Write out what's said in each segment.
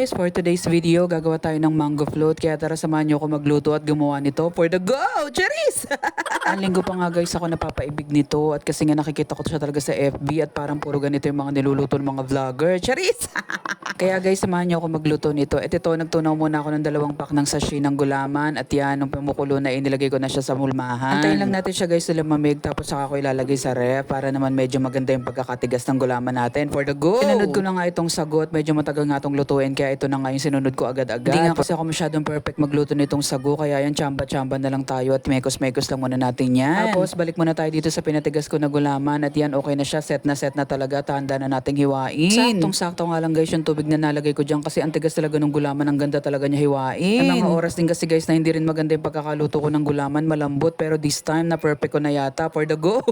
guys! For today's video, gagawa tayo ng mango float. Kaya tara samahan niyo ako magluto at gumawa nito for the go! Charis! Ang linggo pa nga guys ako napapaibig nito at kasi nga nakikita ko siya talaga sa FB at parang puro ganito yung mga niluluto ng mga vlogger. Charis! Kaya guys, samahan niyo ako magluto nito. At ito, nagtunaw muna ako ng 2 pack ng sachet ng gulaman at yan, nung pumukulo na inilagay ko na siya sa mulmahan. Antayin lang natin siya guys na lumamig tapos saka ko ilalagay sa ref para naman medyo maganda yung pagkakatigas ng gulaman natin for the go! Sinunod ko na nga itong sagot, medyo matagal nga itong lutuin kaya ito na nga yung sinunod ko agad-agad. Hindi nga kasi ako masyadong perfect magluto nitong sago kaya yan chamba-chamba na lang tayo at mekos-mekos lang muna natin yan. Tapos balik muna tayo dito sa pinatigas ko na gulaman at yan okay na siya, set na talaga, tanda na nating hiwain. Saktong-sakto nga lang guys yung tubig na nalagay ko dyan kasi ang tigas talaga ng gulaman, ang ganda talaga niya hiwain. May mga oras din kasi guys na hindi rin maganda yung pagkakaluto ko ng gulaman, malambot pero this time na perfect ko na yata for the go.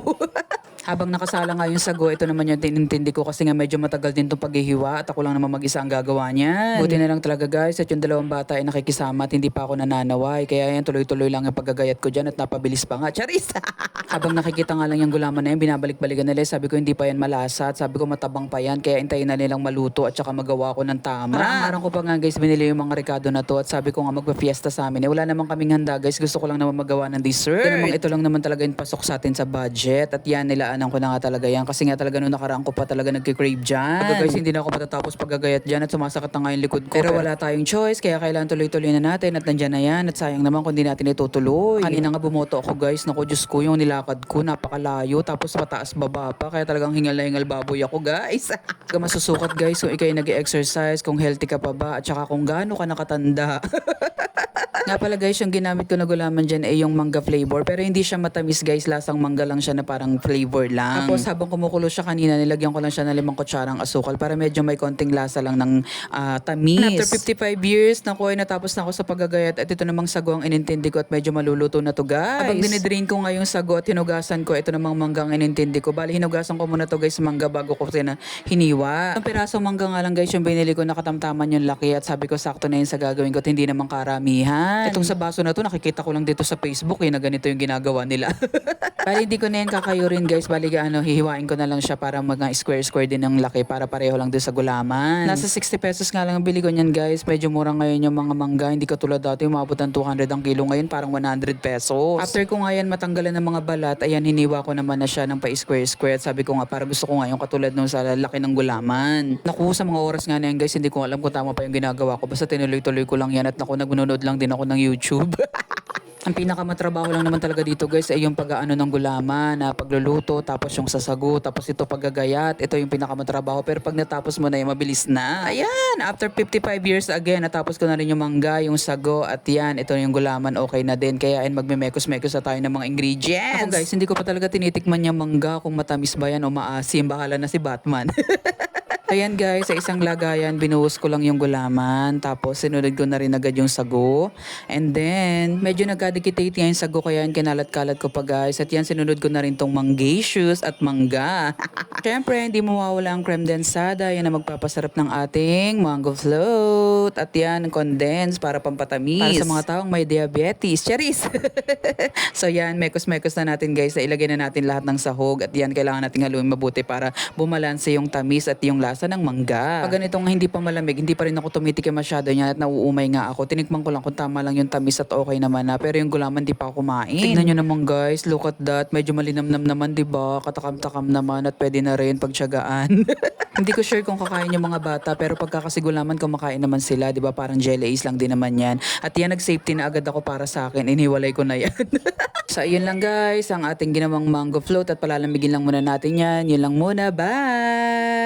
Habang nakasala nga yung sago, ito naman yung tinintindi ko kasi nga medyo matagal din itong paghihiwa at ako lang naman mag-isa ang gagawa niyan. Buti na lang talaga guys at yung 2 bata ay nakikisama at hindi pa ako nananaway. Kaya yan tuloy-tuloy lang yung paggagayat ko dyan at napabilis pa nga. Charis! Habang nakikita nga lang yung gulaman na yan, binabalik-balikan nila. Sabi ko hindi pa yan malasa at sabi ko matabang pa yan. Kaya intayin na nilang maluto at saka magawa ko ng tama. Araw-araw ko pa nga guys binili yung mga rekado na to at sabi ko nga magpa-fiesta sa amin. Wala namang kaming handa guys. Gusto ko lang naman magawa ng dessert. Ito lang naman talaga yung pasok sa atin sa budget. At yan nilaan ko na nga talaga yan kasi nga talaga nung nakaraan ko pa talaga nagki-crave dyan. Pagka guys hindi na ako matatapos paggagayat dyan at sumasakit na nga yung likod ko. Pero wala tayong choice kaya kailangan tuloy-tuloy na natin at nandyan na yan at sayang naman kung hindi natin itutuloy. Kanina nga bumoto ako guys, naku Diyos ko yung nilakad ko napakalayo tapos pataas baba pa kaya talagang hingal na hingal baboy ako guys. Kaya masusukat guys kung ikay nag-exercise, kung healthy ka pa ba at saka kung gaano ka nakatanda. Nga pala guys, yung ginamit ko na gulaman dyan ay yung mangga flavor. Pero hindi siya matamis guys, lasang mangga lang siya na parang flavor lang. Tapos habang kumukulo siya kanina, nilagyan ko lang siya ng 5 kutsarang asukal para medyo may konting lasa lang ng tamis. And after 55 years, naku, natapos na ako sa paggagayat at ito namang sago ang inintindi ko at medyo maluluto na to guys. Habang dinidrain ko nga yung sago at hinugasan ko, ito namang mangga ang inintindi ko. Bali, hinugasan ko muna to guys mangga bago ko hiniwa. Ang pirasong mangga nga lang guys yung binili ko, nakatamtaman yung laki at sabi ko sakto na yun sa gagawin ko at hindi naman karamihan. Itong sa baso na to, nakikita ko lang dito sa Facebook na ganito yung ginagawa nila. Bali, hindi ko na yan kakayurin guys. Bali, hihiwain ko na lang siya para mga square-square din ng laki para pareho lang din sa gulaman. Nasa 60 pesos nga lang ang bili ko niyan guys. Medyo mura ngayon yung mga mangga. Hindi katulad dati, umabot ng 200 ang kilo. Ngayon parang 100 pesos. After ko nga yan matanggalan ng mga balat, ayan, hiniwa ko naman na siya ng pa-square-square. Sabi ko nga, para gusto ko nga yung katulad nung sa laki ng gulaman. Naku, sa mga oras nga na yan guys, hindi ko alam kung tama pa yung ginagawa ko. Basta tinuloy-tuloy ko lang yan at naku, nagnunood lang din ako ng YouTube. Ang pinakamatrabaho lang naman talaga dito guys ay yung pag-aano ng gulaman, na pagluluto, tapos yung sasago, tapos ito paggagayat. Ito yung pinakamatrabaho pero pag natapos mo na yung mabilis na. Ayan, after 55 years again, natapos ko na rin yung mangga, yung sago at yan, ito yung gulaman, okay na din. Kaya ayun, magme-mekos-mekos na tayo ng mga ingredients. Ako guys, hindi ko pa talaga tinitikman yung mangga kung matamis ba yan o maasim. Bahala na si Batman. Ayan guys, sa isang lagayan, binuhos ko lang yung gulaman. Tapos, sinunod ko na rin agad yung sago. And then, medyo nagkadikit-dikit nga yung sago. Kaya yan, kinalat-kalat ko pa guys. At yan, sinunod ko na rin tong manggasius at mangga. Siyempre, hindi mawawala ang creme densada. Yan ang magpapasarap ng ating mango float. At yan, condense para pampatamis. Para sa mga taong may diabetes. Charis! So yan, mekos-mekos na natin guys. Ilagay na natin lahat ng sahog. At yan, kailangan natin haluin mabuti para bumalanse yung tamis at yung lasa ng mangga. Pag ganitong hindi pa malamig, hindi pa rin ako tumitikim masyado niya at nauumay nga ako. Tinikman ko lang kung tama lang yung tamis at okay naman na. Pero yung gulaman di pa ako kumain. Tignan nyo naman guys, look at that. Medyo malinamnam naman, di ba? Katakam-takam naman at pwede na rin pagtiyagaan. Hindi ko sure kung kakain yung mga bata pero pagkakasigulaman kumakain naman sila, di ba? Parang jelly ace lang din naman yan. At yan, nag-safety na agad ako para sa akin. Iniwalay ko na yan. So, yun lang guys, ang ating ginawang mango float at palalamigin lang muna natin yan. Yun lang muna. Bye!